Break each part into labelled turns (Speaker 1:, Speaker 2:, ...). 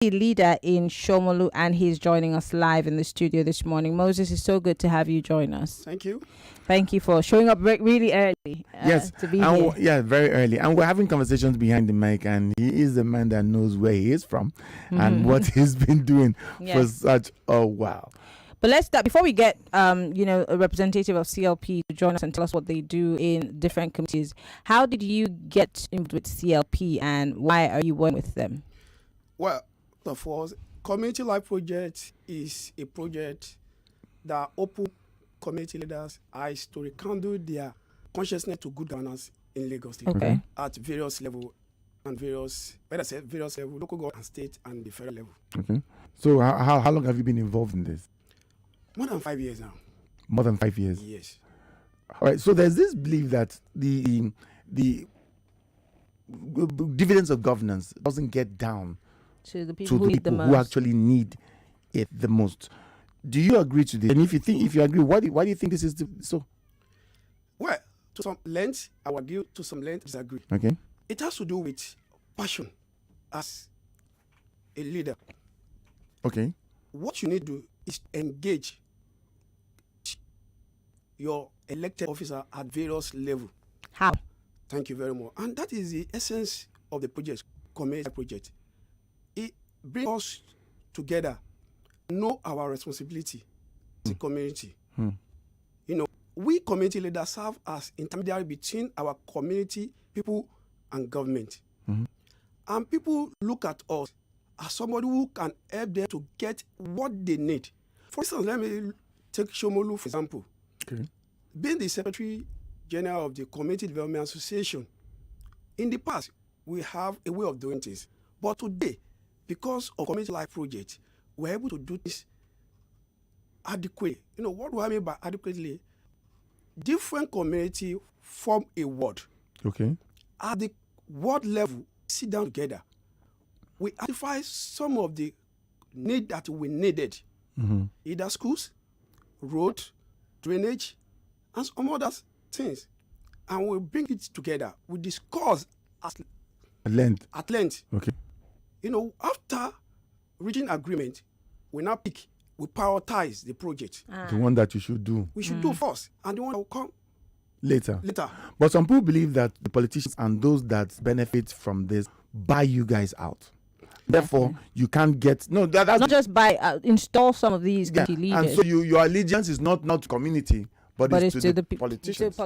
Speaker 1: leader in Somolu, and he's joining us live in the studio this morning. Moses, it's so good to have you join us.
Speaker 2: Thank you.
Speaker 1: Thank you for showing up really early.
Speaker 3: Yes,
Speaker 1: to be here.
Speaker 3: Yeah, very early. And we're having conversations behind the mic, and he is the man that knows where he is from and what he's been doing for such a while.
Speaker 1: But let's start before we get a representative of CLP to join us and tell us what they do in different communities. How did you get involved with CLP, and why are you working with them?
Speaker 2: Well, of course, Community Life Project is a project that open community leaders' eyes to rekindle their consciousness to good governance in Lagos State at various levels and various levels, local government and state and the federal level.
Speaker 3: Okay. So how long have you been involved in this?
Speaker 2: More than 5 years now.
Speaker 3: More than 5 years?
Speaker 2: Yes.
Speaker 3: All right. So there's this belief that the dividends of governance doesn't get down
Speaker 1: to the people,
Speaker 3: who actually need it the most. Do you agree to this? And if you agree, why do you think this is so?
Speaker 2: Well, to some length, I would agree. To some length, disagree.
Speaker 3: Okay.
Speaker 2: It has to do with passion as a leader.
Speaker 3: Okay.
Speaker 2: What you need to do is engage your elected officer at various levels.
Speaker 1: How?
Speaker 2: Thank you very much. And that is the essence of the project, community project. It brings us together, know our responsibility as a community. We community leaders serve as intermediary between our community, people, and government. And people look at us as somebody who can help them to get what they need. For instance, let me take Somolu, for example.
Speaker 3: Okay.
Speaker 2: Being the Secretary General of the Community Development Association, in the past, we have a way of doing things. But today, because of Community Life Project, we're able to do this adequately. What do I mean by adequately? Different community form a ward.
Speaker 3: Okay.
Speaker 2: At the ward level, sit down together. We identify some of the need that we needed. Either schools, road, drainage, and some other things. And we bring it together. We discuss at length.
Speaker 3: Okay.
Speaker 2: After reaching agreement, we now we prioritize the project.
Speaker 3: The one that you should do.
Speaker 2: We should do first, and the one that will come
Speaker 3: later.
Speaker 2: Later.
Speaker 3: But some people believe that the politicians and those that benefit from this buy you guys out. Therefore, you can't get that's
Speaker 1: not just by install some of these community leaders.
Speaker 3: And so your allegiance is not community, but it's to the politicians.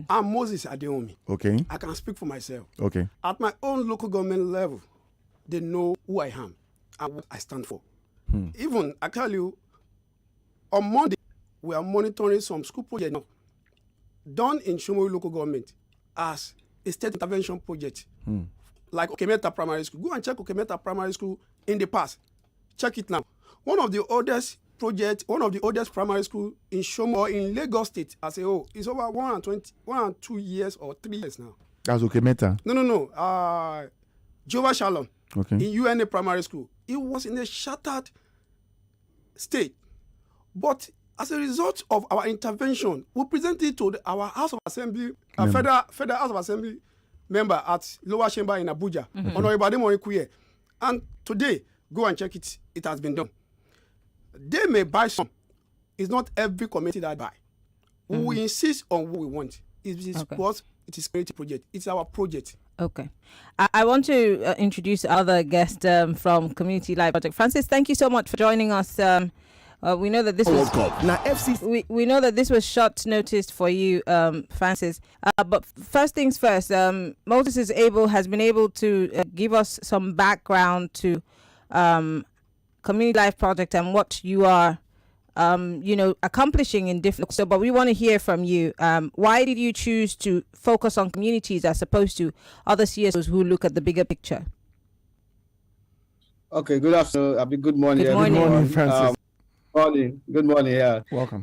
Speaker 2: I'm Moses Adewunmi.
Speaker 3: Okay.
Speaker 2: I can speak for myself.
Speaker 3: Okay.
Speaker 2: At my own local government level, they know who I am and what I stand for. Even, I tell you, on Monday, we are monitoring some school projects now done in Somolu local government as a state intervention project. Like Okemeta Primary School. Go and check Okemeta Primary School in the past. Check it now. One of the oldest primary school in Somolu in Lagos State as a whole is over 102 years or 3 years now.
Speaker 3: That's Okemeta?
Speaker 2: No. Jehovah Shalom.
Speaker 3: Okay.
Speaker 2: In UNA Primary School. It was in a shattered state. But as a result of our intervention, we presented it to our House of Assembly, Federal House of Assembly member at Lower Chamber in Abuja, Honorable Adewunmi Kuye. And today, go and check it. It has been done. They may buy some. It's not every committee that buy. We insist on what we want. It is because it is community project. It's our project.
Speaker 1: Okay. I want to introduce other guests from Community Life Project. Francis, thank you so much for joining us. We know that this was we know that this was short notice for you, Francis. But first things first, Moses has been able to give us some background to Community Life Project and what you are, accomplishing in different. So, but we want to hear from you. Why did you choose to focus on communities as opposed to other CSOs who look at the bigger picture?
Speaker 4: Okay. Good afternoon. Good morning.
Speaker 1: Good morning,
Speaker 3: Francis.
Speaker 4: Good morning. Yeah.
Speaker 3: Welcome.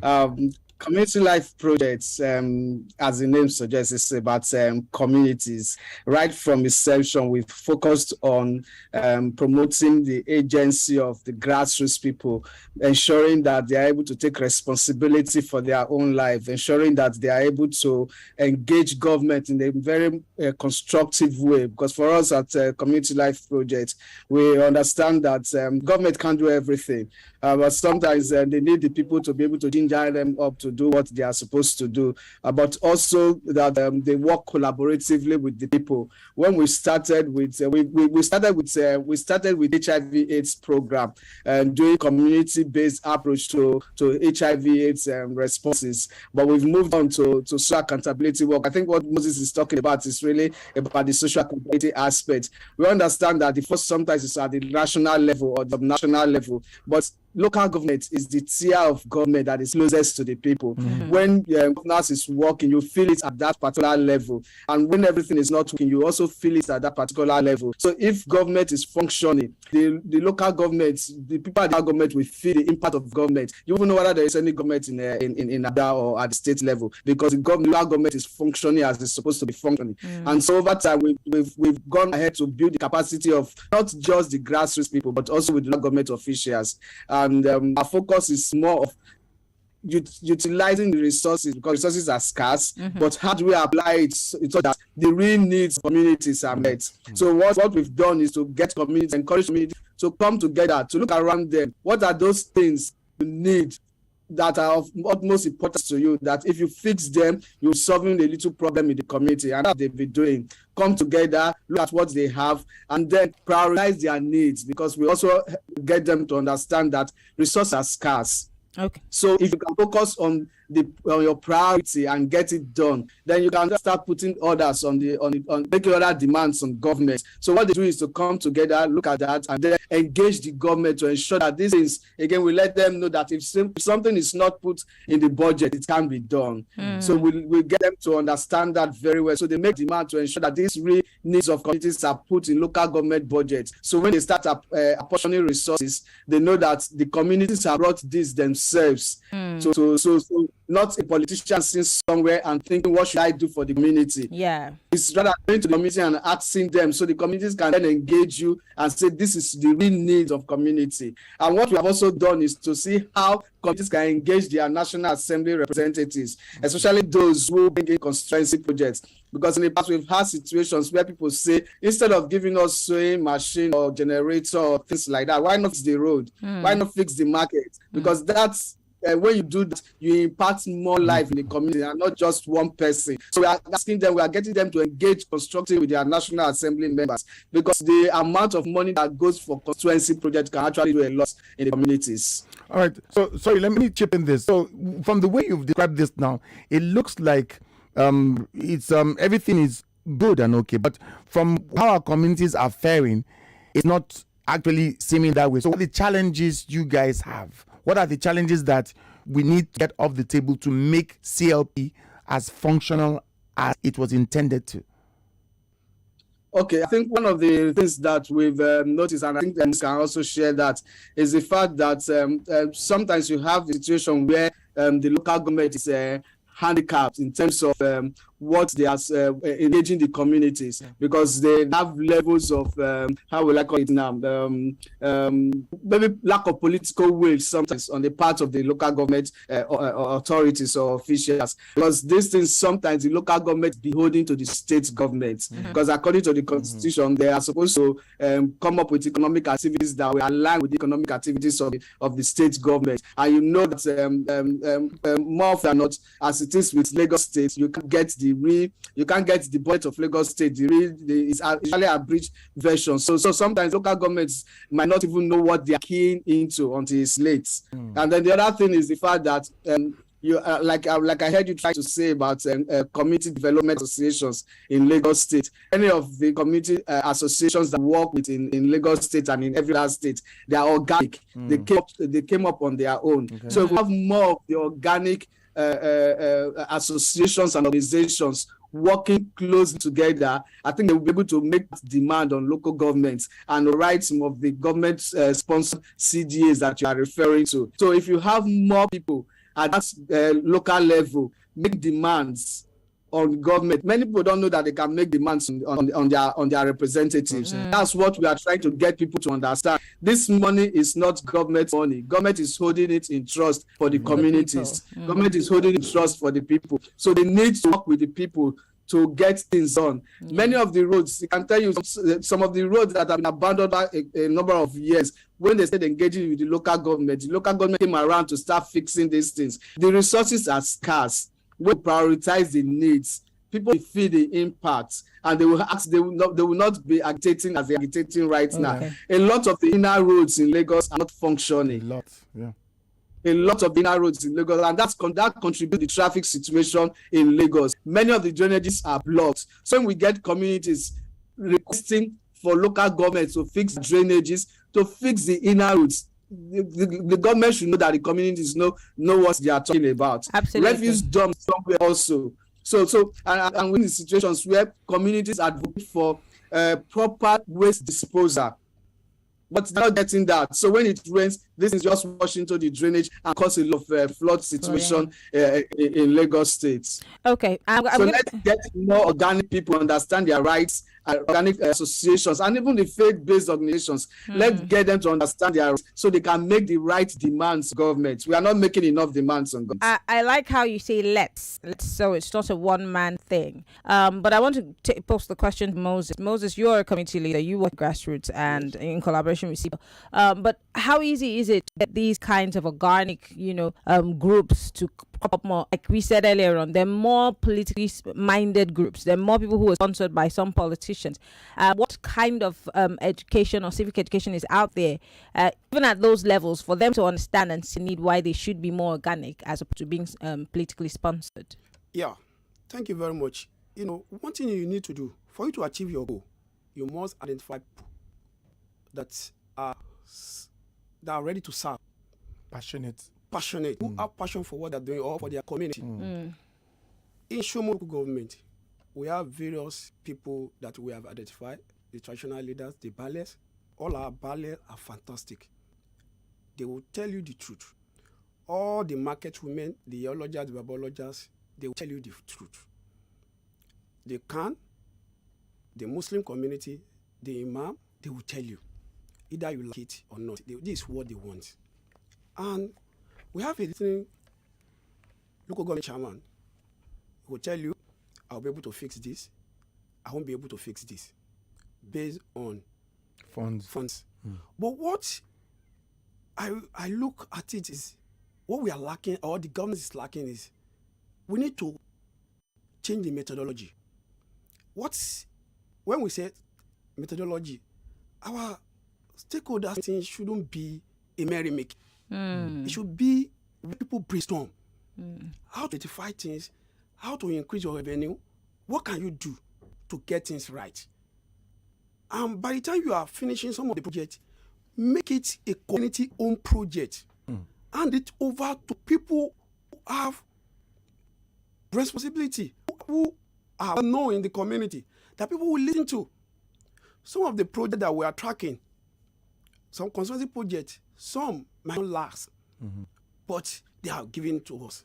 Speaker 4: Community life projects, as the name suggests, is about communities. Right from inception, we've focused on promoting the agency of the grassroots people, ensuring that they are able to take responsibility for their own life, ensuring that they are able to engage government in a very constructive way. Because for us at Community Life Project, we understand that government can't do everything, but sometimes they need the people to be able to ginger them up to do what they are supposed to do, but also that they work collaboratively with the people. When we started with we started with HIV/AIDS program and doing community-based approach to HIV/AIDS responses, but we've moved on to social accountability work. I think what Moses is talking about is really about the social accountability aspect. We understand that the first sometimes is at the national level or the national level, but local government is the tier of government that is closest to the people. When governance is working, you feel it at that particular level. And when everything is not working, you also feel it at that particular level. So if government is functioning, the local government, the people at the government will feel the impact of government. You won't know whether there is any government in Ada or at the state level, because the local government is functioning as it's supposed to be functioning. And so over time, we've gone ahead to build the capacity of not just the grassroots people, but also with local government officials. And our focus is more of utilizing the resources, because resources are scarce, but how do we apply it so that the real needs of communities are met? So what we've done is to get communities, encourage communities to come together, to look around them. What are those things you need that are of utmost importance to you, that if you fix them, you're solving a little problem in the community? And that they've been doing. Come together, look at what they have, and then prioritize their needs, because we also get them to understand that resources are scarce.
Speaker 1: Okay.
Speaker 4: So if you can focus on your priority and get it done, then you can just start putting orders on making other demands on government. So what they do is to come together, look at that, and then engage the government to ensure that this is, again, we let them know that if something is not put in the budget, it can be done. So we get them to understand that very well. So they make demand to ensure that these real needs of communities are put in local government budget. So when they start apportioning resources, they know that the communities have brought this themselves. So not a politician sitting somewhere and thinking, what should I do for the community?
Speaker 1: Yeah.
Speaker 4: It's rather going to the community and asking them, so the communities can then engage you and say, this is the real needs of community. And what we have also done is to see how communities can engage their National Assembly representatives, especially those who bring in constituency projects. Because in the past, we've had situations where people say, instead of giving us sewing machine or generator or things like that, why not fix the road? Why not fix the market? Because that's when you do that, you impact more life in the community and not just one person. So we are asking them, we are getting them to engage constructively with their National Assembly members, because the amount of money that goes for constituency projects can actually do a lot in the communities.
Speaker 3: All right. So sorry, let me chip in this. So from the way you've described this now, it looks like it's everything is good and okay, but from how our communities are faring, it's not actually seeming that way. So what are the challenges you guys have? What are the challenges that we need to get off the table to make CLP as functional as it was intended to?
Speaker 4: Okay, I think one of the things that we've noticed, and I think I can also share that, is the fact that sometimes you have a situation where the local government is handicapped in terms of what they are engaging the communities, because they have levels of how will I call it now, maybe lack of political will sometimes on the part of the local government authorities or officials, because these things sometimes the local government beholden to the state government, because according to the constitution they are supposed to come up with economic activities that will align with the economic activities of the state government. And you know that more often than not, as it is with Lagos State, you can get the budget of Lagos State. It's actually a abridged version. So sometimes local governments might not even know what they are keying into until it's late. And then the other thing is the fact that you like I heard you try to say about community development associations in Lagos State. Any of the community associations that work with in Lagos State and in every other state, they are organic. They came up on their own. Okay. So if we have more of the organic associations and organizations working closely together, I think they will be able to make demand on local governments and write some of the government sponsored CDAs that you are referring to. So if you have more people at that local level make demands on government. Many people don't know that they can make demands on their representatives. That's what we are trying to get people to understand. This money is not government money. Government is holding it in trust for the communities. Government is holding it in trust for the people. So they need to work with the people to get things done. Many of the roads, I can tell you some of the roads that have been abandoned a number of years, when they started engaging with the local government came around to start fixing these things. The resources are scarce. We prioritize the needs. People will feel the impact, and they will not be agitating as they're agitating right now. A lot of the inner roads in Lagos are not functioning. A lot of the inner roads in Lagos, and that contributes to the traffic situation in Lagos. Many of the drainages are blocked. So when we get communities requesting for local government to fix drainages, to fix the inner roads, the government should know that the communities know what they are talking about.
Speaker 1: Absolutely.
Speaker 4: Refuse dumps somewhere also. And in the situations where communities advocate for proper waste disposal, but they're not getting that. So when it rains, this is just wash into the drainage and cause a lot of flood situation in Lagos State.
Speaker 1: Okay.
Speaker 4: Let's get more organic people understand their rights, organic associations, and even the faith-based organizations. Let's get them to understand their rights so they can make the right demands on government. We are not making enough demands on government.
Speaker 1: I like how you say let's, so it's not a one-man thing. But I want to post the question to Moses. Moses, you're a community leader. You work grassroots and in collaboration with people. But how easy is it to get these kinds of organic, groups to crop up more? Like we said earlier on, there are more politically minded groups. There are more people who are sponsored by some politicians. What kind of education or civic education is out there, even at those levels, for them to understand and see need why they should be more organic as opposed to being politically sponsored?
Speaker 2: Yeah, thank you very much. One thing you need to do for you to achieve your goal, you must identify people that are ready to serve. Passionate, who have passion for what they're doing or for their community. In Somolu government, we have various people that we have identified, the traditional leaders, the ballers. All our ballers are fantastic. They will tell you the truth. All the market women, the geologists, the biologists, they will tell you the truth. The Muslim community, the imam, they will tell you. Either you like it or not. This is what they want. And we have a listening local government chairman who will tell you, I'll be able to fix this. I won't be able to fix this. Based on funds. But what I look at it is, what we are lacking, or the government is lacking, is we need to change the methodology. When we say methodology, our stakeholders thing shouldn't be a merrymaking. It should be where people brainstorm how to identify things, how to increase your revenue, what can you do to get things right. And by the time you are finishing some of the project, make it a community-owned project. Hand it over to people who have responsibility, who are known in the community, that people will listen to. Some of the projects that we are tracking, some consultancy projects, some might not last, but they are given to us.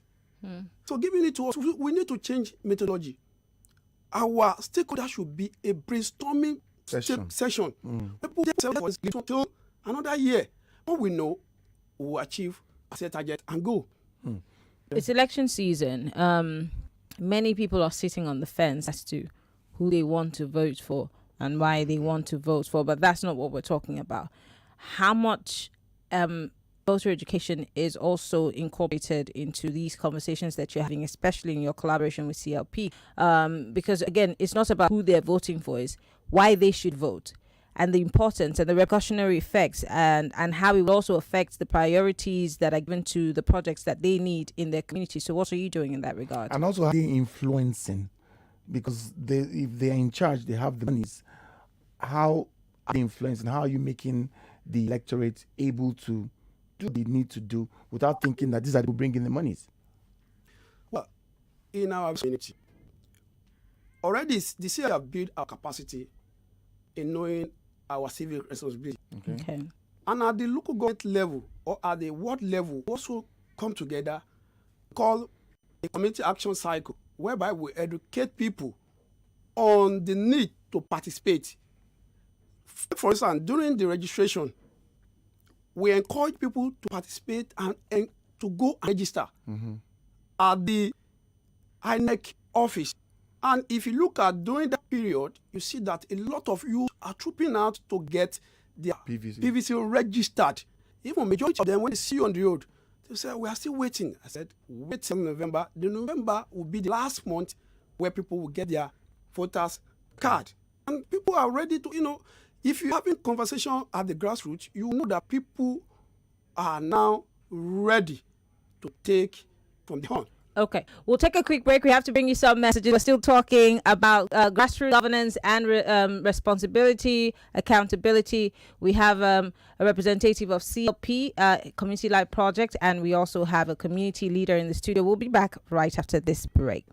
Speaker 2: So giving it to us, we need to change methodology. Our stakeholders should be a brainstorming session. People take till another year. What we know, we will achieve a set target and go.
Speaker 1: It's election season. Many people are sitting on the fence as to who they want to vote for and why they want to vote for, but that's not what we're talking about. How much voter education is also incorporated into these conversations that you're having, especially in your collaboration with CLP? Because again, it's not about who they're voting for, it's why they should vote, and the importance and the repercussionary effects, and how it will also affect the priorities that are given to the projects that they need in their community. So what are you doing in that regard?
Speaker 3: And also how they influencing, because if they are in charge, they have the monies. How are they influencing? How are you making the electorate able to do what they need to do without thinking that these are people bringing the monies?
Speaker 2: Well, in our community, already the city have built our capacity in knowing our civic responsibility.
Speaker 1: Okay.
Speaker 2: And at the local government level or at the ward level, also come together call a community action cycle, whereby we educate people on the need to participate. For instance, during the registration, we encourage people to participate and to go and register at the INEC office. And if you look at during that period, you see that a lot of youth are trooping out to get their PVC registered. Even majority of them, when they see you on the road, they say, we are still waiting. I said, wait till November. The November will be the last month where people will get their voters card. And people are ready to, if you're having conversation at the grassroots, you know that people are now ready to take from the horn.
Speaker 1: Okay, we'll take a quick break. We have to bring you some messages. We're still talking about grassroots governance and responsibility, accountability. We have a representative of CLP, Community Life Project, and we also have a community leader in the studio. We'll be back right after this break.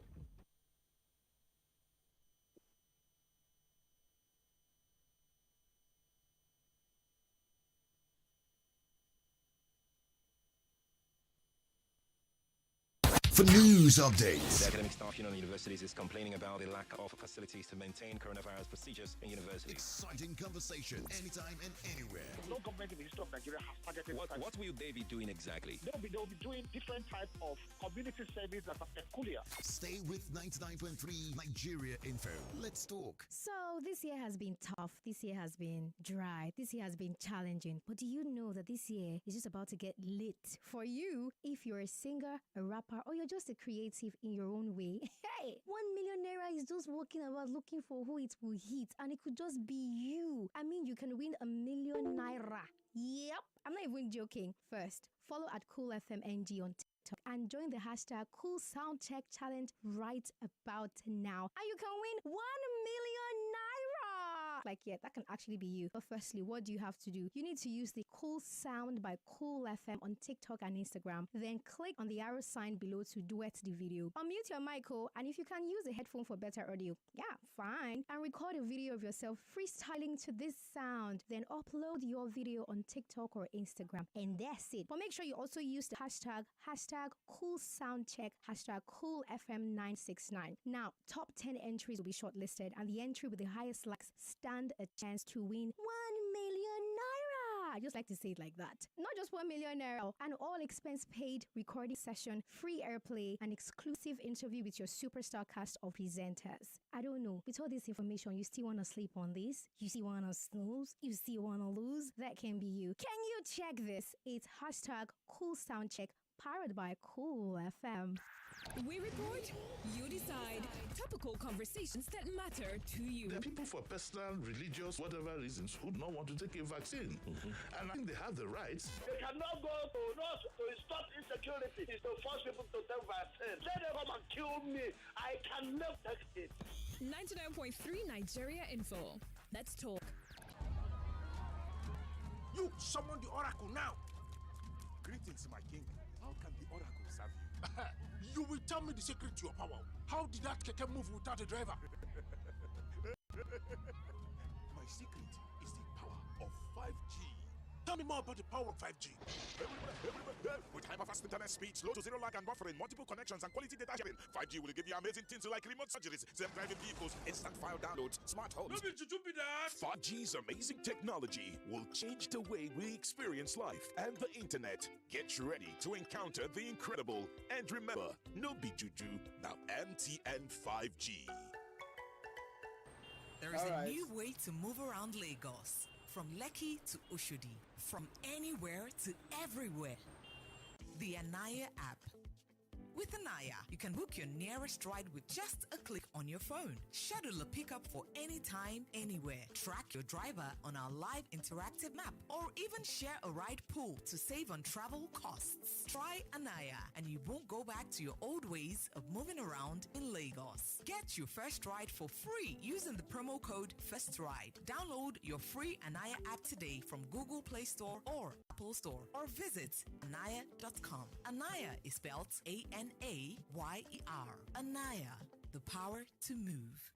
Speaker 5: For news updates.
Speaker 6: The Academic Staff Union of Universities is complaining about the lack of facilities to maintain coronavirus procedures in universities.
Speaker 5: Exciting conversation anytime and anywhere.
Speaker 7: No government in the history of Nigeria has targeted.
Speaker 6: What will they be doing exactly?
Speaker 7: They'll be doing different types of community service that are peculiar.
Speaker 5: Stay with 99.3 Nigeria Info. Let's talk.
Speaker 8: So this year has been tough. This year has been dry. This year has been challenging. But do you know that this year is just about to get lit for you if you're a singer, a rapper, or you're just a creative in your own way? Hey, 1 million naira is just walking about looking for who it will hit, and it could just be you. I mean, you can win 1 million naira. Yep, I'm not even joking. First, follow at Cool FM NG on TikTok and join the hashtag Cool Soundcheck Challenge right about now, and you can win 1 million naira. Like, yeah, that can actually be you. But firstly, what do you have to do? You need to use the Cool Sound by Cool FM on TikTok and Instagram. Then click on the arrow sign below to duet the video. Unmute your mic, and if you can use a headphone for better audio, yeah, fine. And record a video of yourself freestyling to this sound. Then upload your video on TikTok or Instagram. And that's it. But make sure you also use the hashtag Cool Soundcheck, hashtag Cool FM 969. Now, top 10 entries will be shortlisted, and the entry with the highest likes stand a chance to win 1 million naira. I just like to say it like that. Not just 1 million naira, an all expense paid recording session, free airplay, an exclusive interview with your superstar cast of presenters. I don't know. With all this information, you still want to sleep on this? You still want to snooze? You still want to lose? That can be you. Can you check this? It's hashtag Cool Soundcheck, powered by Cool FM.
Speaker 9: We report, you decide. Topical conversations that matter to you.
Speaker 10: There are people for personal, religious, whatever reasons who do not want to take a vaccine. And I think they have the rights.
Speaker 7: They cannot go to us to stop insecurity. Is to force people to take vaccine. Let them come and kill me. I can never take it.
Speaker 9: 99.3 Nigeria Info. Let's talk.
Speaker 11: You summon the oracle now. Greetings, my king. How can the oracle serve you? You will tell me the secret to your power. How did that keke move without a driver? My secret is the power of 5G. Tell me more about the power of 5G. With hyper-fast internet speeds, low to zero lag and buffering, multiple connections and quality data sharing, 5G will give you amazing things like remote surgeries, self-driving vehicles, instant file downloads, smart homes. 5G's amazing technology will change the way we experience life and the internet. Get ready to encounter the incredible. And remember, no be juju, now MTN 5G.
Speaker 12: There is a new way to move around Lagos. From Lekki to Oshodi, from anywhere to everywhere. The Anaya app. With Anaya, you can book your nearest ride with just a click on your phone. Schedule a pickup for any time, anywhere. Track your driver on our live interactive map, or even share a ride pool to save on travel costs. Try Anaya, and you won't go back to your old ways of moving around in Lagos. Get your first ride for free using the promo code FIRSTRIDE. Download your free Anaya app today from Google Play Store or Apple Store, or visit anaya.com. Anaya is spelled ANAYER. Anaya, the power to move.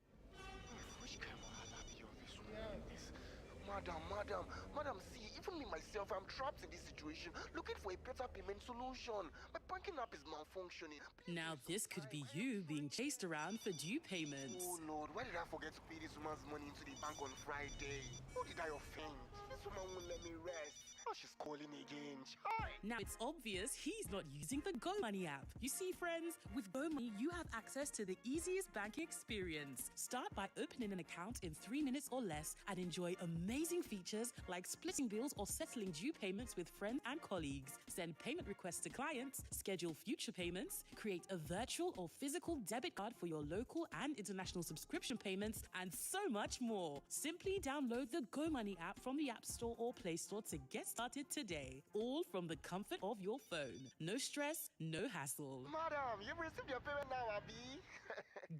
Speaker 11: Madam, see,
Speaker 13: Even me myself, I'm trapped in this situation, looking for a better payment solution. My banking app is malfunctioning.
Speaker 14: Now this could be you being chased around for due payments.
Speaker 13: Oh Lord, why did I forget to pay this woman's money into the bank on Friday? Who did I offend? This woman won't let me rest. Oh, she's calling again. Hi.
Speaker 14: Now it's obvious he's not using the Go Money app. You see, friends, with Go Money, you have access to the easiest banking experience. Start by opening an account in 3 minutes or less and enjoy amazing features like splitting bills or settling due payments with friends and colleagues. Send payment requests to clients, schedule future payments, create a virtual or physical debit card for your local and international subscription payments, and so much more. Simply download the Go Money app from the App Store or Play Store to get started today. All from the comfort of your phone. No stress, no hassle.
Speaker 13: Madam, you've received your payment now, Abby.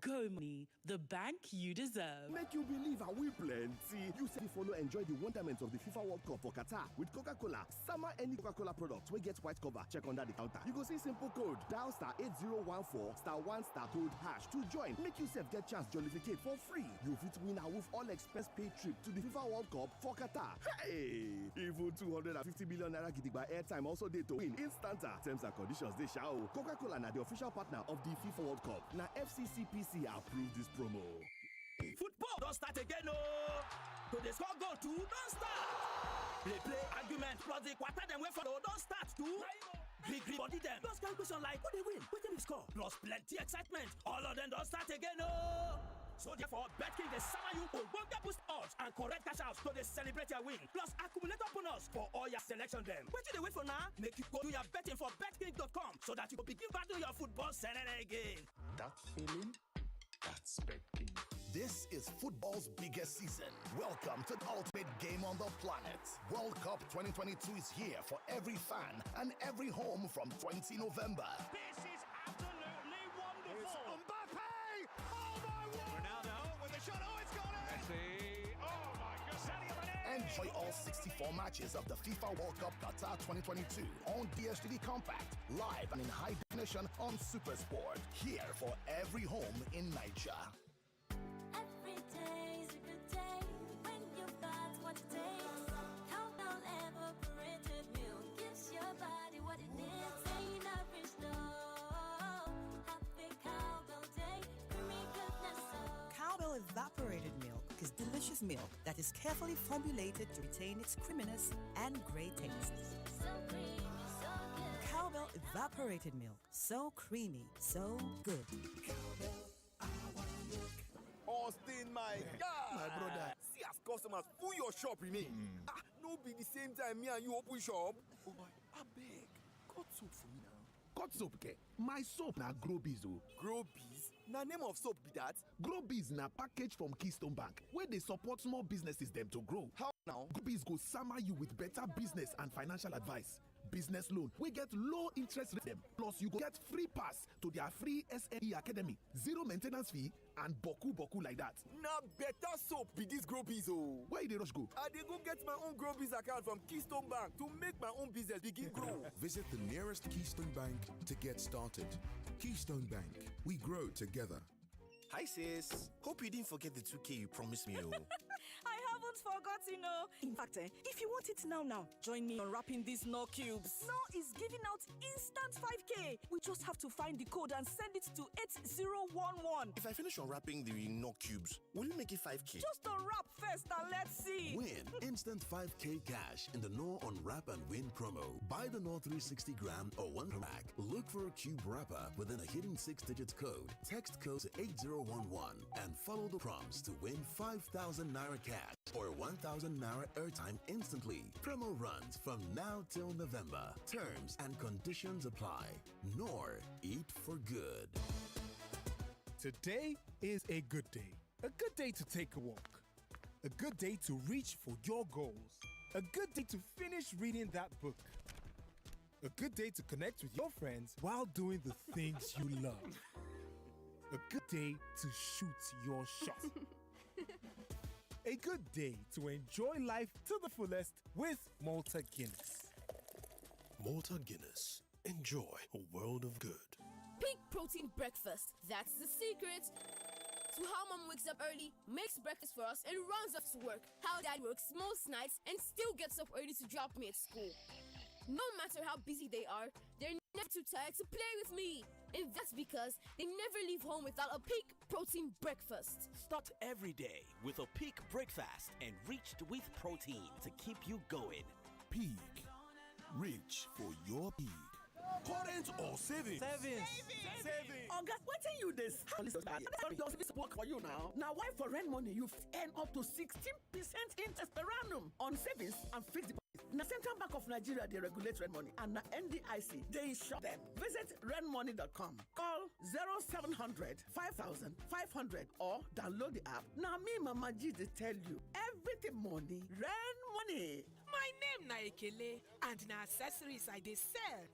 Speaker 14: Go Money, the bank you deserve.
Speaker 15: Make you believe I will plenty. You say follow enjoy the wonderment of the FIFA World Cup for Qatar with Coca-Cola. Summer any Coca-Cola product wey get white cover. Check under the counter. You go see simple code. Dial *8014 *1 code hash to join. Make yourself get chance jollificate for free. You fit win a with all express paid trip to the FIFA World Cup for Qatar. Hey! Even 250 million naira gidigba airtime also dey to win instanta. Terms and conditions dey sha o. Coca-Cola na the official partner of the FIFA World Cup. Na FCCPC approve this promo.
Speaker 16: Football don't start again, oh! To the score goal too, don't start! Play, argument, plus the quarter them way for don't start too! Green body them, those kind of question like, who they win, who they score, plus plenty excitement, all of them don't start again, oh! So therefore, BetKing they summer you Ogbonge boost odds and correct cash outs to they celebrate your win, plus accumulator bonus for all your selection them. What you they wait for now? Make you go do your betting for betking.com so that you will begin battle your football Saturday again.
Speaker 11: That feeling? That's BetKing.
Speaker 5: This is football's biggest season. Welcome to the ultimate game on the planet. World Cup 2022 is here for every fan and every home from 20 November.
Speaker 16: This is absolutely wonderful.
Speaker 11: It's Mbappe! Oh my word!
Speaker 16: Ronaldo with the shot. Oh, it's gone in!
Speaker 11: Messi! Oh my God! Sadio Mane!
Speaker 5: Enjoy all 64 matches of the FIFA World Cup Qatar 2022 on DStv Compact, live and in high definition on SuperSport. Here for every home in Nigeria.
Speaker 12: Evaporated milk is delicious milk that is carefully formulated to retain its creaminess and great taste.
Speaker 17: So creamy, so good.
Speaker 12: Cowbell evaporated milk. So creamy, so good.
Speaker 16: Cowbell, I want milk. Austin, my God.
Speaker 18: My brother, see as customers full your shop remain. No be the same time me and you open shop.
Speaker 11: Oh boy, I beg. Cut soap for me now. Cut soap, okay? My soap na Grobiz o.
Speaker 18: Grobiz? Na name of soap be that?
Speaker 11: Grobiz na package from Keystone Bank where they support small businesses them to grow.
Speaker 18: How now?
Speaker 11: Grobiz go sama you with better business and financial advice. Business loan, we get low interest rate them. Plus, you go get free pass to their free SME Academy. Zero maintenance fee and boku like that.
Speaker 18: Na better soap be this Grobiz o.
Speaker 11: Where you dey rush go?
Speaker 18: I dey go get my own Grobiz account from Keystone Bank to make my own business begin grow.
Speaker 19: Visit the nearest Keystone Bank to get started. Keystone Bank, we grow together.
Speaker 20: Hi sis, hope you didn't forget the 2K you promised me.
Speaker 21: I haven't forgotten, no. In fact, if you want it now, join me on wrapping these Knorr cubes. Knorr is giving out instant 5K. We just have to find the code and send it to 8011.
Speaker 20: If I finish unwrapping the Knorr cubes, will you make it 5K?
Speaker 21: Just unwrap first and let's see.
Speaker 22: Win instant 5K cash in the Knorr Unwrap and Win promo. Buy the Knorr 360 gram or 1 pack. Look for a cube wrapper within a hidden 6-digit code. Text code to 8011 and follow the prompts to win 5,000 Naira cash or 1,000 Naira airtime instantly. Promo runs from now till November. Terms and conditions apply. Knorr, eat for good.
Speaker 23: Today is a good day. A good day to take a walk. A good day to reach for your goals. A good day to finish reading that book. A good day to connect with your friends while doing the things you love. A good day to shoot your shot. A good day to enjoy life to the fullest with Malta Guinness.
Speaker 24: Malta Guinness. Enjoy a world of good.
Speaker 25: Peak protein breakfast. That's the secret.
Speaker 1: to how mom wakes up early, makes breakfast for us, and runs off to work. How dad works most nights and still gets up early to drop me at school. No matter how busy they are, they're never too tired to play with me. And that's because they never leave home without a peak protein breakfast.
Speaker 16: Start every day with a peak breakfast enriched with protein to keep you going.
Speaker 19: Peak. Rich for your peak. Current or savings?
Speaker 16: Savings.
Speaker 21: Oga, wetin you dey does this work for you now? Now why for rent money you earn up to 16% interest per annum on savings and fixed deposit? Now Central Bank of Nigeria they regulate rent money and na NDIC they insure them. Visit rentmoney.com. Call 0700 5000 500 or download the app. Now me Mama G they tell you everything money rent money.
Speaker 2: My name na Ekele and na accessories I dey sell.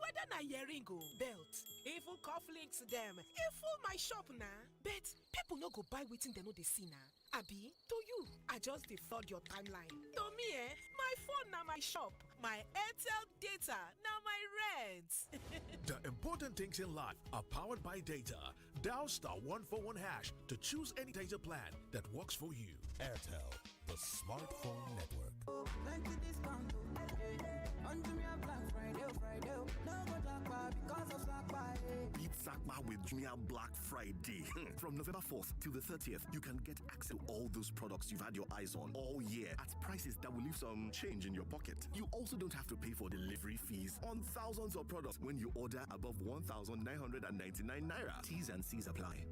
Speaker 2: Whether na earring o, belt, even cufflinks dem, e full my shop na. But people no go buy wetin dem no dey see na. Abi, to you, I just dey flood your timeline. To me my phone na my shop, my Airtel data na my rent.
Speaker 19: The important things in life are powered by data. Dial *141# to choose any data plan that works for you. Airtel, the smartphone network.
Speaker 15: Beat Sakma with Jumia Black Friday. From November 4th till the 30th, you can get access to all those products you've had your eyes on all year at prices that will leave some change in your pocket. You also don't have to pay for delivery fees on thousands of products when you order above 1,999 naira. T's and C's apply.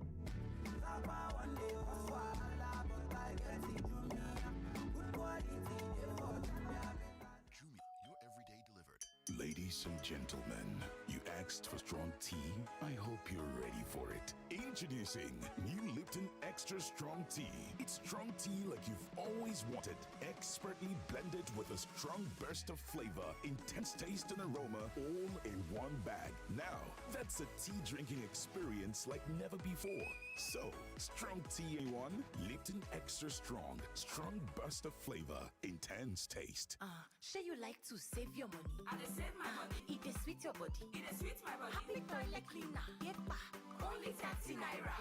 Speaker 3: Ladies and gentlemen, you asked for strong tea? I hope you're ready for it. Introducing new Lipton Extra Strong Tea. It's strong tea like you've always wanted. Expertly blended with a strong burst of flavor, intense taste and aroma, all in one bag. Now, that's a tea drinking experience like never before. So, strong tea in one, Lipton Extra Strong. Strong burst of flavor, intense taste.
Speaker 4: Sure you like to save your money?
Speaker 25: I dey save my money.
Speaker 4: It dey sweet your body.
Speaker 25: It dey sweet my body.
Speaker 4: Happy toilet cleaner. Yepa.
Speaker 25: Only 30 naira.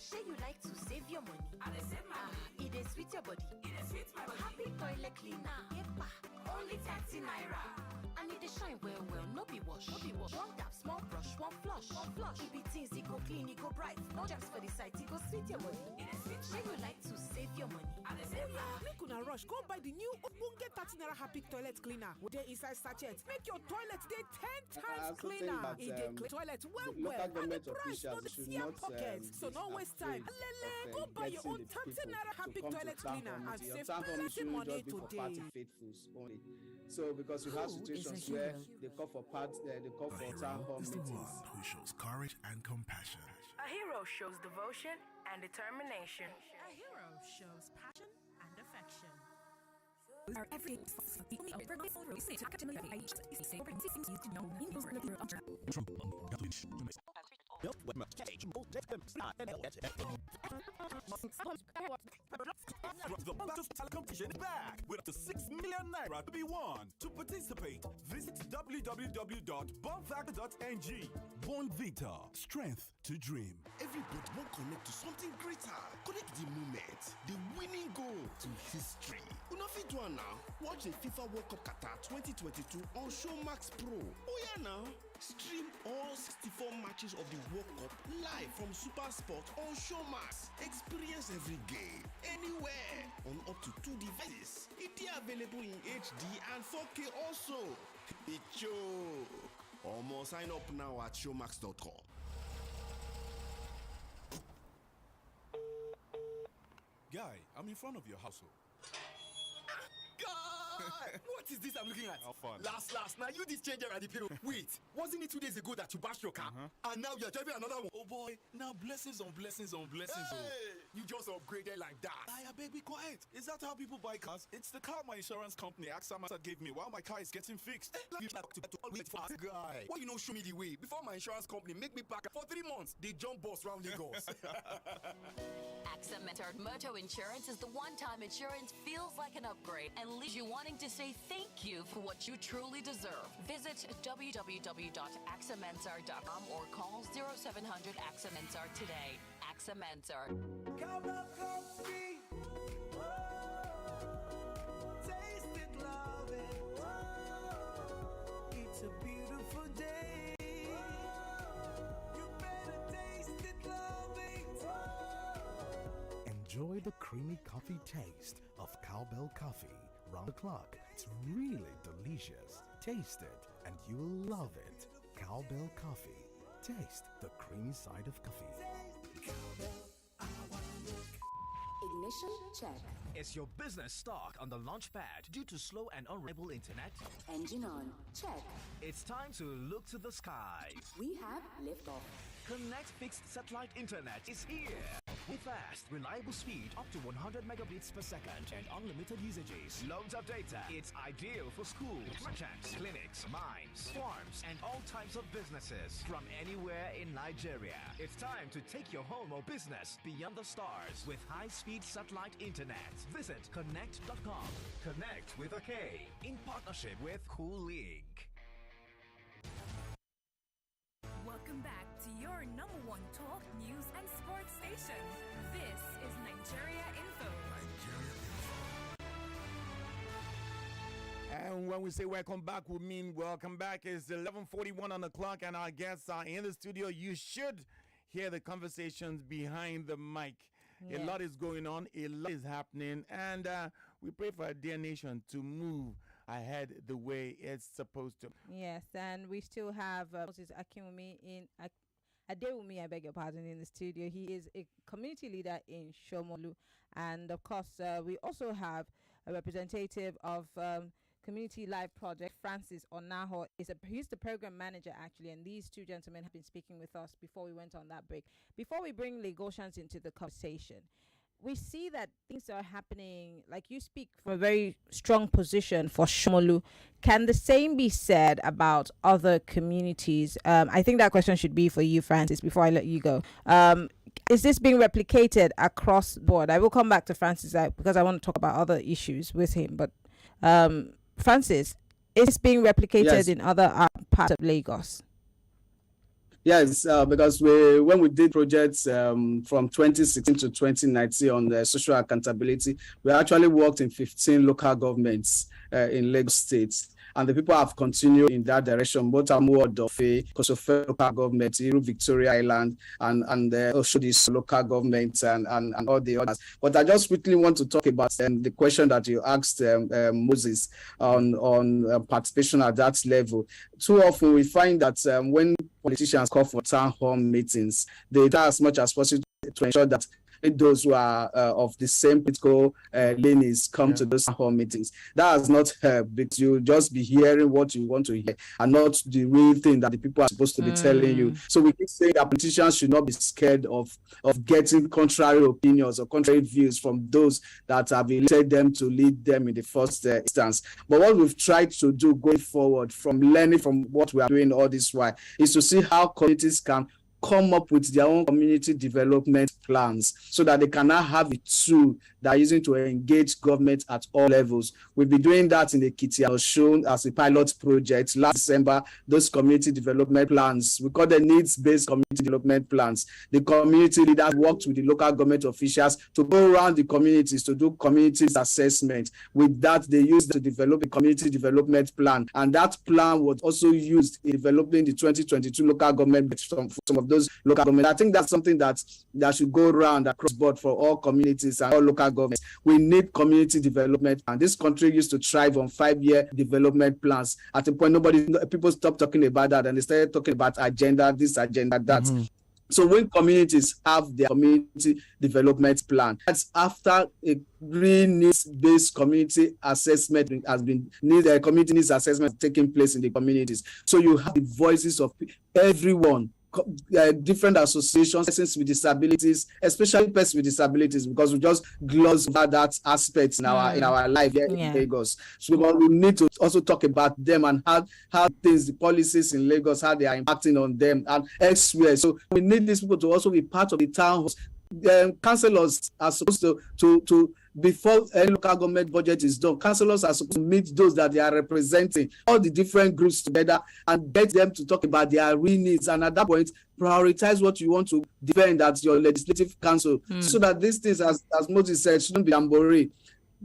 Speaker 4: Sure you like to save your money?
Speaker 25: I dey save my money.
Speaker 4: It dey sweet your body.
Speaker 25: It dey sweet my body.
Speaker 4: Happy toilet cleaner. Yepa.
Speaker 25: Only 30 naira.
Speaker 4: And it dey shine well well. No be wash. One tap, small brush, one flush. It be things, it go clean, it go bright. No jams for the site, it go sweet your body.
Speaker 25: It dey sweet.
Speaker 4: Sure you like to save your money?
Speaker 25: I dey save my money.
Speaker 2: Make una rush go buy the new Ogbonge 30 naira Happy toilet cleaner. Dey inside sachet. Make your toilet dey 10 times cleaner. It dey clean toilet well and the price no dey tear pocket. So no waste time. Lele, go buy your own 30 naira Happy toilet cleaner and save plenty money today.
Speaker 26: So because we have situations where they call for they call for town hall
Speaker 19: is the
Speaker 26: meetings.
Speaker 19: one who shows courage and compassion.
Speaker 27: A hero shows devotion and determination.
Speaker 12: A hero shows passion and affection.
Speaker 9: Our everyday the only overall role is to academic age is the same things you know in the
Speaker 16: The Battle competition is back with up to 6 million naira to be won. To participate, visit www.bornvita.ng. Bornvita, strength to dream.
Speaker 15: Everybody won't connect to something greater. Connect the moment, the winning goal to history. You know fit one now. Watch the FIFA World Cup Qatar 2022 on Showmax Pro. Oh yeah now. Stream all 64 matches of the World Cup live from Super Sport on Showmax. Experience every game, anywhere, on up to 2 devices. It is available in HD and 4K also. It choke. Almost sign up now at showmax.com.
Speaker 11: Guy, I'm in front of your household.
Speaker 18: God! What is this I'm looking at?
Speaker 11: How fun.
Speaker 18: Last, now you this changer at the pillow. Wait, wasn't it 2 days ago that you bashed your car? And now you're driving another one?
Speaker 11: Oh boy, now blessings on blessings on blessings.
Speaker 18: Hey, you just upgraded like that.
Speaker 11: I beg, be quiet. Is that how people buy cars? It's the car my insurance company AXA gave me while my car is getting fixed.
Speaker 18: Guy, why you not show me the way? Before my insurance company make me pack for 3 months, they jump boss round Lagos.
Speaker 28: AXA Motor Insurance is the one-time insurance feels like an upgrade and leaves you wanting to say
Speaker 4: thank you for what you truly deserve. Visit www.axamensar.com or call 0700 AXA-MENSAR today. AXA-MENSAR.
Speaker 5: Cowbell coffee. Taste it, love it. It's a beautiful day. You better taste it, love it.
Speaker 22: Enjoy the creamy coffee taste of Cowbell coffee. Round the clock, it's really delicious. Taste it and you will love it. Cowbell coffee. Taste the creamy side of coffee.
Speaker 6: Ignition check.
Speaker 7: Is your business stuck on the launchpad due to slow and unreliable internet?
Speaker 6: Engine on. Check.
Speaker 7: It's time to look to the skies.
Speaker 6: We have liftoff.
Speaker 7: Connect Fixed Satellite Internet is here. With fast, reliable speed up to 100 megabits per second and unlimited usages. Loads of data. It's ideal for schools, merchants, clinics, mines, farms, and all types of businesses from anywhere in Nigeria. It's time to take your home or business beyond the stars with high-speed satellite internet. Visit connect.com. Connect with a K in partnership with Cool Link.
Speaker 9: Welcome back to your number one talk, news, and sports station. This is Nigeria Info.
Speaker 8: And when we say welcome back, we mean welcome back. It's 11:41 on the clock, and our guests are in the studio. You should hear the conversations behind the mic. A lot is going on, a lot is happening, and we pray for our dear nation to move ahead the way it's supposed to.
Speaker 10: Yes, and we still have Moses Adewunmi, I beg your pardon, in the studio. He is a community leader in Somolu, and of course, we also have a representative of Community Life Project, Francis Onaho. He's the program manager actually, and these two gentlemen have been speaking with us before we went on that break. Before we bring Lagosians into the conversation, we see that things are happening, like you speak from a very strong position for Somolu. Can the same be said about other communities? I think that question should be for you, Francis, before I let you go. Is this being replicated across the board? I will come back to Francis because I want to talk about other issues with him. But Francis, is this being replicated in other parts of Lagos?
Speaker 26: Yes, because when we did projects from 2016 to 2019 on the social accountability, we actually worked in 15 local governments in Lagos State. And the people have continued in that direction, both Amuodofe, Kosofe local government, Iru Victoria Island, and also this local government and all the others. But I just quickly want to talk about the question that you asked Moses on participation at that level. Too often we find that when politicians call for town hall meetings, they try as much as possible to ensure that those who are of the same political lineage come to those hall meetings. That has not helped, because you just be hearing what you want to hear and not the real thing that the people are supposed to be telling you. So we keep saying that politicians should not be scared of getting contrary opinions or contrary views from those that have elected them to lead them in the first instance. But what we've tried to do going forward, from learning from what we are doing all this while, is to see how communities can come up with their own community development plans so that they can now have a tool that are using to engage government at all levels. We'll be doing that in the Ekiti and Osun as a pilot project. Last December, those community development plans, we call them needs-based community development plans. The community leaders worked with the local government officials to go around the communities to do community assessment. With that, they used to develop a community development plan, and that plan was also used in developing the 2022 local government from some of those local governments. I think that's something that should go around across board for all communities and all local governments. We need community development, and this country used to thrive on 5-year development plans. At a point, people stopped talking about that and they started talking about agenda, this agenda, that. So when communities have their community development plan, that's after a real needs-based community assessment has been community needs assessment taking place in the communities. So you have the voices of everyone, different associations, persons with disabilities, especially persons with disabilities, because we just gloss over that aspect in our life here in Lagos. So we need to also talk about them and how things, the policies in Lagos, how they are impacting on them and elsewhere. So we need these people to also be part of the town halls, councillors are supposed to before any local government budget is done, councillors are supposed to meet those that they are representing, all the different groups together, and get them to talk about their real needs. And at that point, prioritize what you want to defend at your legislative council, so that these things, as Moses said, shouldn't be jamboree.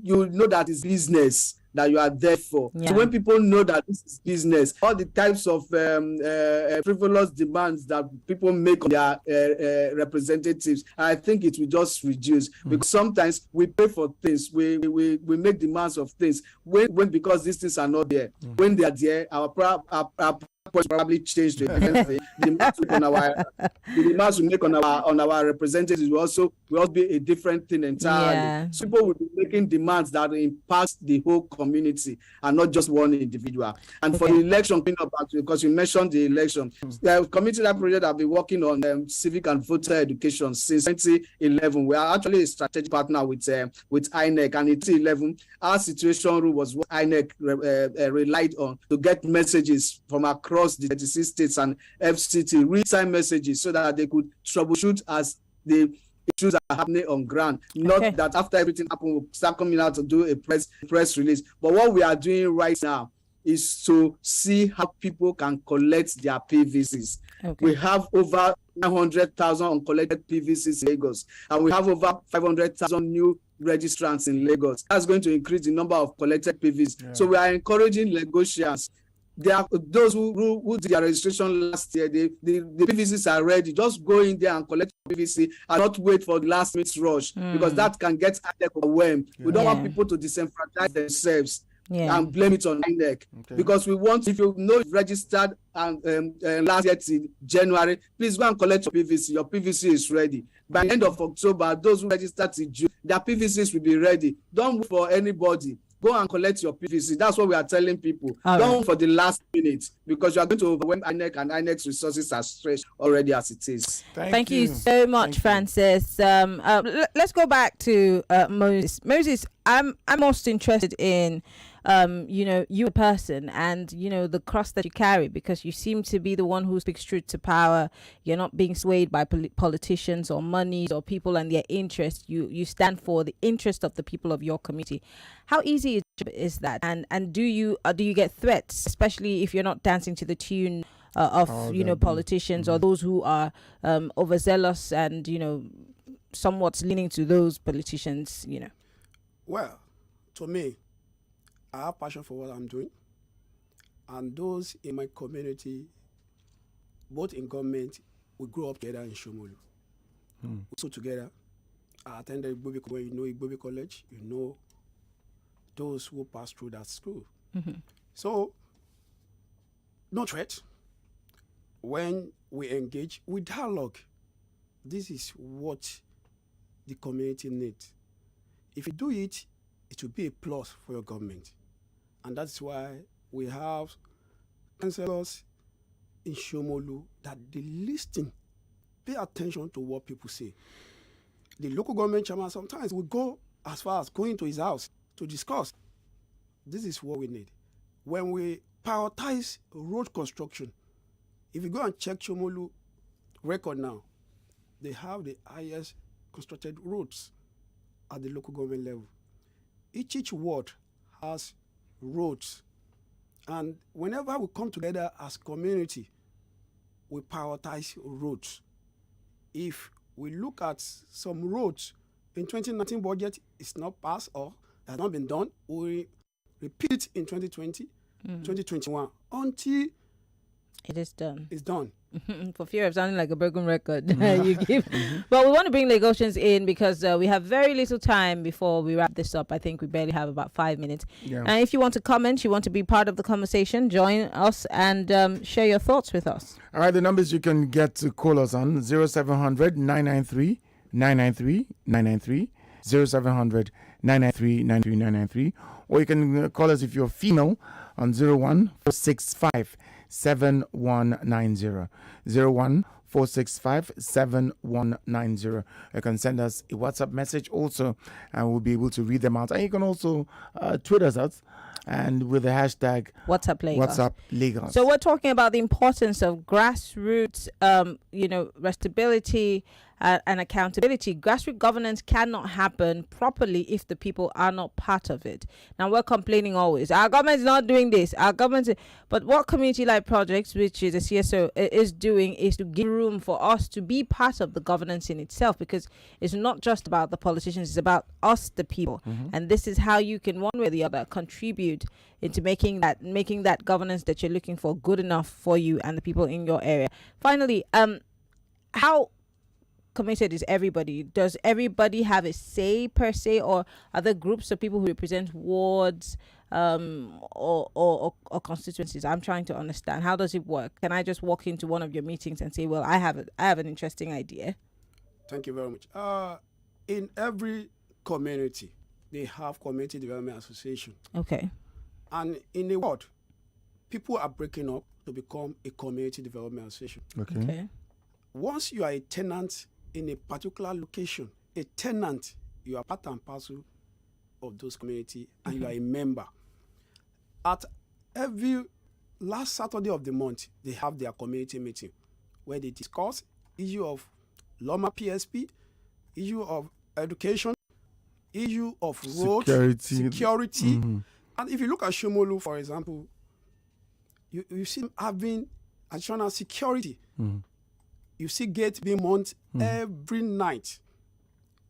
Speaker 26: You know that it's business that you are there for. So when people know that this is business, all the types of frivolous demands that people make on their representatives, I think it will just reduce. Because sometimes we pay for things, we make demands of things when because these things are not there. When they are there, our probably change to a different thing. The demands we make on our representatives will also be a different thing entirely. So people will be making demands that impact the whole community and not just one individual. And for the election, because you mentioned the election, the community that project have been working on civic and voter education since 2011. We are actually a strategic partner with INEC, and in 2011, our situation rule was what INEC relied on to get messages from across the 36 states and FCT, real-time messages, so that they could troubleshoot as the issues are happening on ground. Not that after everything happened, we'll start coming out to do a press release. But what we are doing right now is to see how people can collect their PVCs. We have over 900,000 uncollected PVCs in Lagos, and we have over 500,000 new registrants in Lagos. That's going to increase the number of collected PVCs. So we are encouraging Lagosians. There are those who did their registration last year. The PVCs are ready. Just go in there and collect PVC and not wait for the last minute rush, because that can get overwhelmed. We don't want people to disenfranchise themselves and blame it on INEC. Because we want, if you know you've registered and last year till January, please go and collect your PVC. Your PVC is ready. By the end of October, those who registered till June, their PVCs will be ready. Don't wait for anybody. Go and collect your PVC. That's what we are telling people. Don't wait for the last minute, because you are going to overwhelm INEC, and INEC's resources are stretched already as it is.
Speaker 10: Thank you so much, Francis. Let's go back to Moses. Moses, I'm most interested in you a person, and the cross that you carry, because you seem to be the one who speaks truth to power. You're not being swayed by politicians or monies or people and their interests. You stand for the interest of the people of your community. How easy is that? And do you get threats, especially if you're not dancing to the tune of politicians or those who are overzealous and somewhat leaning to those politicians?
Speaker 1: Well, to me, I have passion for what I'm doing, and those in my community, both in government, we grew up together in Somolu. So together, I attended Igbobi. When you know Igbobi College, you know those who passed through that school. So, no threat. When we engage, we dialogue. This is what the community needs. If you do it, it will be a plus for your government. And that's why we have councillors in Somolu that they listen, pay attention to what people say. The local government chairman sometimes will go as far as going to his house to discuss. This is what we need. When we prioritize road construction, if you go and check Somolu record now, they have the highest constructed roads at the local government level. Each ward has roads, and whenever we come together as community, we prioritize roads. If we look at some roads in 2019 budget, it's not passed or has not been done, we repeat in 2020, 2021 until
Speaker 10: it is done.
Speaker 1: It's done.
Speaker 10: For fear of sounding like a broken record, you give. But we want to bring Lagosians in because we have very little time before we wrap this up. I think we barely have about 5 minutes. And if you want to comment, you want to be part of the conversation, join us and share your thoughts with us.
Speaker 8: All right, the numbers you can get to call us on 0700 993 993 993 0700 993 993, or you can call us if you're female on 01465 7190 01465 7190. You can send us a WhatsApp message also, and we'll be able to read them out. And you can also tweet us out, and with the hashtag
Speaker 10: WhatsApp Lagos. So we're talking about the importance of grassroots, restability, and accountability. Grassroots governance cannot happen properly if the people are not part of it. Now, we're complaining always, our government is not doing this, our government, but what Community Life Projects, which is a CSO, is doing is to give room for us to be part of the governance in itself, because it's not just about the politicians, it's about us, the people. And this is how you can, one way or the other, contribute into making that governance that you're looking for good enough for you and the people in your area. Finally, how committed is everybody? Does everybody have a say per se, or are there groups of people who represent wards or constituencies? I'm trying to understand, how does it work? Can I just walk into one of your meetings and say, well, I have an interesting idea?
Speaker 1: Thank you very much. In every community, they have community development association.
Speaker 10: Okay.
Speaker 1: And in the world, people are breaking up to become a community development association.
Speaker 10: Okay.
Speaker 1: Once you are a tenant in a particular location, a tenant, you are part and parcel of those community, and you are a member. At every last Saturday of the month, they have their community meeting where they discuss issue of Loma PSP, issue of education, issue of road security. And if you look at Somolu, for example, you see them having additional security. You see gates being mounted every night.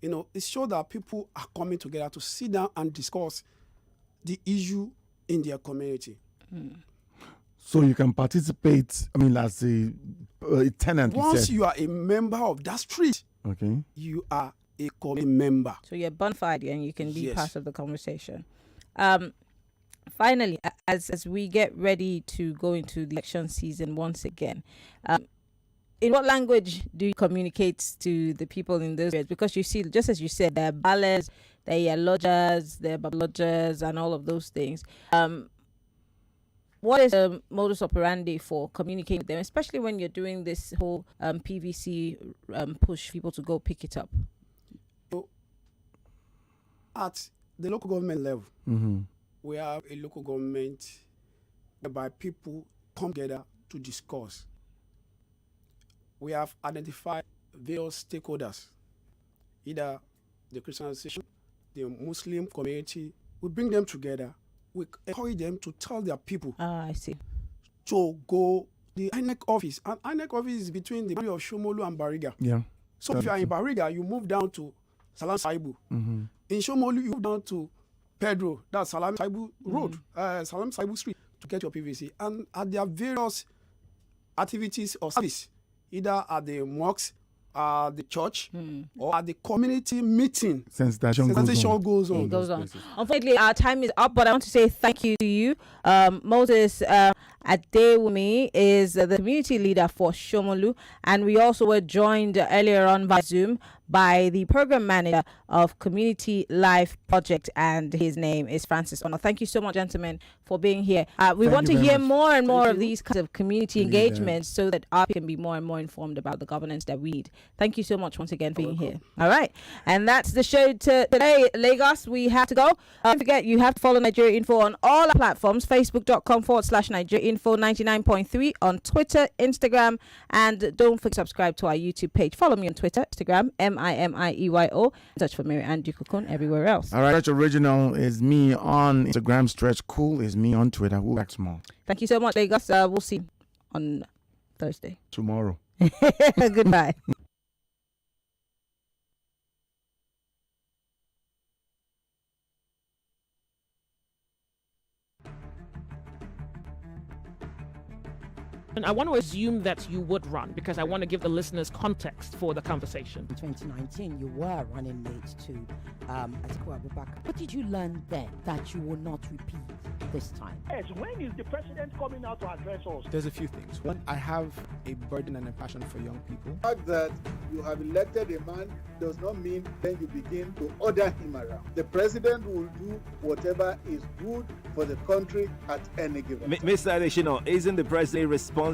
Speaker 1: You know, it shows that people are coming together to sit down and discuss the issue in their community.
Speaker 8: So you can participate, I mean, as a tenant.
Speaker 1: Once you are a member of that street,
Speaker 8: okay,
Speaker 1: you are a community member.
Speaker 10: So you're bona fide and you can be
Speaker 1: Yes.
Speaker 10: part of the conversation. Finally, as we get ready to go into the election season once again, in what language do you communicate to the people in those areas? Because you see, just as you said, there are ballers, there are lodgers, there are bablodgers, and all of those things. What is the modus operandi for communicating with them, especially when you're doing this whole PVC push people to go pick it up?
Speaker 1: So, at the local government level, we have a local government whereby people come together to discuss. We have identified various stakeholders, either the Christian association, the Muslim community. We bring them together. We encourage them to tell their people.
Speaker 10: I see.
Speaker 1: To go the INEC office. And INEC office is between the boundary of Somolu and Bariga.
Speaker 8: Yeah.
Speaker 1: So if you are in Bariga, you move down to Salam Saibu. In Somolu, you move down to Pedro, that's Salam Saibu Road, Salam Saibu Street, to get your PVC. And at their various activities or service, either at the mosque, the church, or at the community meeting,
Speaker 8: sensitization
Speaker 1: goes on.
Speaker 10: It goes on. Unfortunately, our time is up, but I want to say thank you to you. Moses Adewunmi is the community leader for Somolu, and we also were joined earlier on by Zoom by the program manager of Community Life Project, and his name is Francis Ono. Thank you so much, gentlemen, for being here. We want to hear more and more of these kinds of community engagements so that our people can be more and more informed about the governance that we need. Thank you so much once again for being here. All right. And that's the show today. Lagos, we have to go. Don't forget, you have to follow Nigeria Info on all our platforms, facebook.com/Nigeria Info 99.3 on Twitter, Instagram, and don't forget to subscribe to our YouTube page. Follow me on Twitter, Instagram, MIMIEYO. Search for Mary and Dukukun everywhere else.
Speaker 8: All right, Stretch Original is me on Instagram. Stretch Cool is me on Twitter. Who acts small?
Speaker 10: Thank you so much, Lagos. We'll see you on Thursday.
Speaker 8: Tomorrow.
Speaker 10: Goodbye.
Speaker 13: And I want to assume that you would run because I want to give the listeners context for the conversation.
Speaker 14: In 2019, you were running mate to Atiku Abubakar. What did you learn then that you will not repeat this time?
Speaker 17: Yes, when is the president coming out to address us?
Speaker 20: There's a few things. One, I have a burden and a passion for young people.
Speaker 21: The fact that you have elected a man does not mean then you begin to order him around. The president will do whatever is good for the country at any given time.
Speaker 23: Mr. Adeshino, isn't the president responsible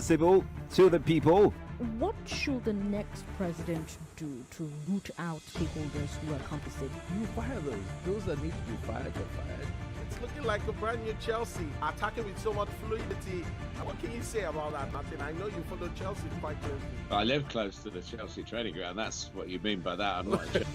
Speaker 23: to the people?
Speaker 24: What should the next president do to root out stakeholders who are complicit?
Speaker 28: You fire those. Those that need to be fired are fired.
Speaker 2: It's looking like a brand new Chelsea, attacking with so much fluidity. What can you say about that, Martin? I know you follow Chelsea quite closely.
Speaker 3: I live close to the Chelsea training ground. That's what you mean by that. I'm not a